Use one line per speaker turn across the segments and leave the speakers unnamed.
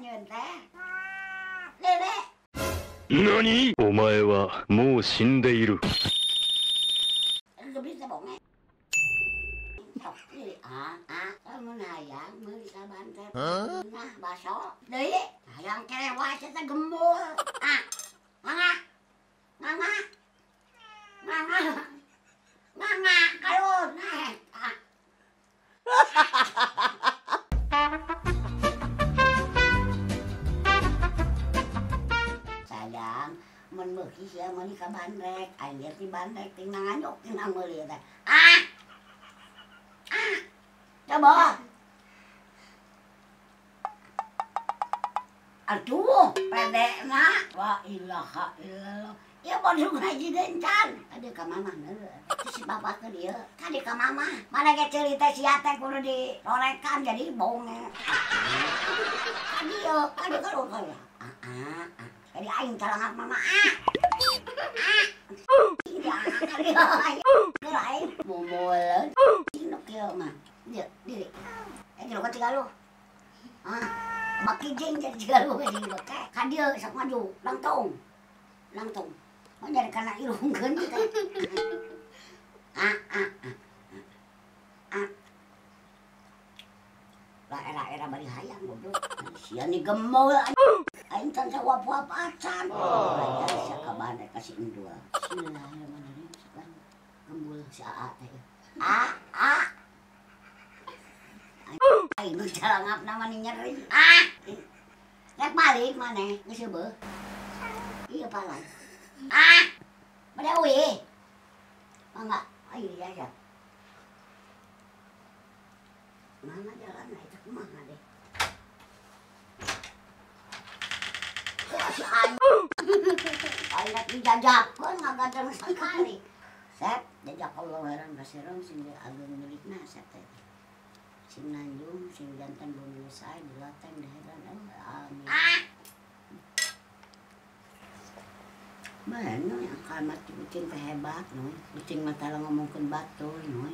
nyun teh. Dede.
何？お前はもう死んでいる。
Gak bisa bohong. Kamu nayang beli kaban teh. Nah, baso. Deui, hayang kerewas eta gembul. Nganga. Nganga. Nganga. Nganga kalut nah. Sayang, mun beuki sia meuli ka bandrek, aing lihat di bandrek ting nganyok ting meuli teh. Coba. Aduh, pedena. Wa ilaha illallah. Ya bodoh ngaji dencan. Ade ka mama neueuh. Si bapak ke dieu. Kade ka mama. Mana ge cerita sia teh kudu dirorekan jadi bonge. Kadieu, kade kalau kaya. Jadi aing calangap mama. Tidak, kadieu. Aing mumuleun. Cino kieu mah. Dia, diri. Jero ka cigaluh. Makijing jadi cigaluh jadi beke. Ka dieu sok maju, langtung. Langtung. Mau nyari kana irungkeun teh. Lah era bari hayang goblok. Sia ni gemul aing can sawap-wap acan. Aya sia ka bandar kasih endua. Bismillahirrahmanirrahim. Sekarang gembul si Aa teh. Aing calangap nama ni nyeri. Rek balik maneh geus beuk. Iya palan. Pada uwi. Mangga, ayo ya. Mana jalan eta kumaha deh. Si aing rek dijajapkeun ngagadeng sakali. Sep, jajak Allah heran baserong sing ageung milikna sep teh. Sing nanjung, sing jantan bumi sae dilateng diheran amin. Bener yang kalimat kucing teh hebat, noy. Kucing mah tara ngomongkeun batul, noy.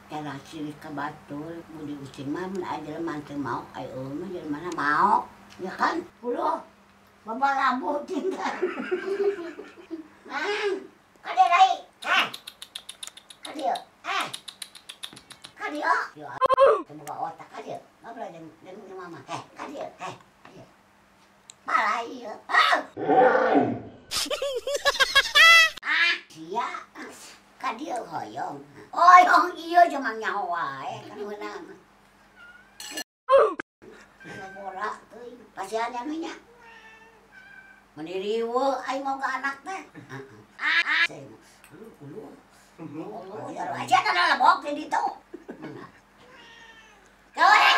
Era ciri ka batul, mudi kucing mah mun aya jelema teu mau, aya mah jelema mau. Ya kan? Kulo babarabu kucing teh. Kade deui. Ka dieu. Ka dieu. Ya. Semoga otak ka dieu. Ngobrol jeung mama. Ka dieu. Palai ieu. Sia ka dieu hoyong. Hoyong ieu cuma nyaho wae kan meunang. Bola teuing pasian nya nya. Mendiriweuh aing mau ka anak teh. Ulu. Oh, ya aja kan lebok di ditu. Kawan.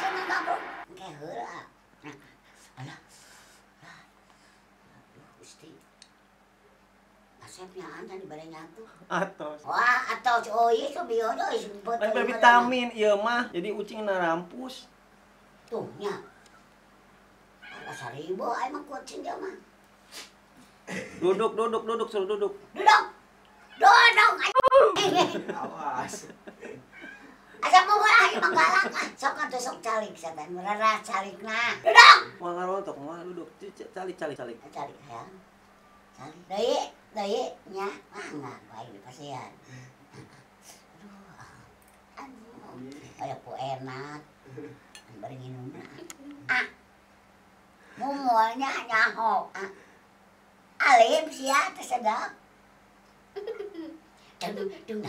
Senang aku. Ke heula. Alah. Gusti. Asepnya anda di bare nyatu.
Atos.
Wah, atos euy subio deui sebut.
Lain vitamin ieu mah jadi ucing na rampus.
Tuh nya. Ada 1000 aing mah kucing dia mah.
Duduk, suruh duduk.
Duduk.
Awas.
Asa mau lagi manggalak. Sok atuh sok calik setan merarah calikna. Duduk.
Mau ngarontok, mau duduk. Calik.
Calik hayang. Calik. Deui nya. Enggak bae di pasian. Aduh. Aya ku enak. Bari nginumna. Mumulnya nyaho. Alim sia teh sedap. Dung.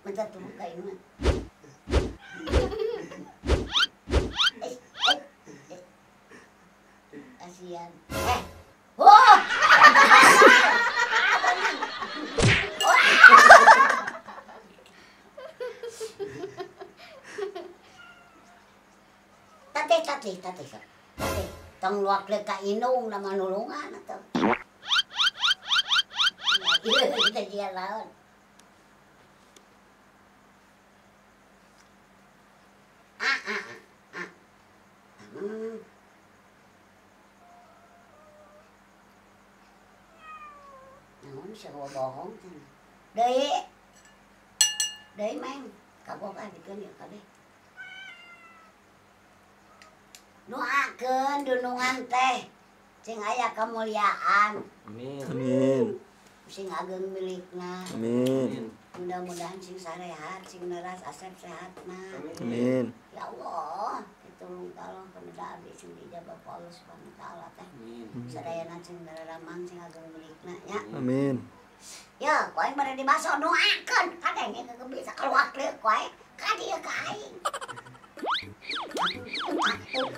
Bentar turun kayak ini. Kasihan. Wah! Tati. Tong luak le ka inung nama nulungan atuh. Ieu kita dia lawan. Kamu bisa bohong cenah. Deui meng kagok dikeun ya kade. Doakeun dunungan teh cing aya kemuliaan.
Amin.
Sing ageng milikna.
Amin.
Mudah-mudahan sing sarehat, sing neras asep sehatna.
Amin.
Ya Allah, ditulung tolong peneda abdi sing dijabah ku Allah Subhanahu wa taala teh. Sadayana sing nararamang sing ageng milikna nya.
Amin.
Ya, koe bare dibaso doakeun, kadenge geus bisa keluar deui koe. Ka dieu ka aing.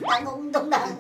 Tanggung tunggang.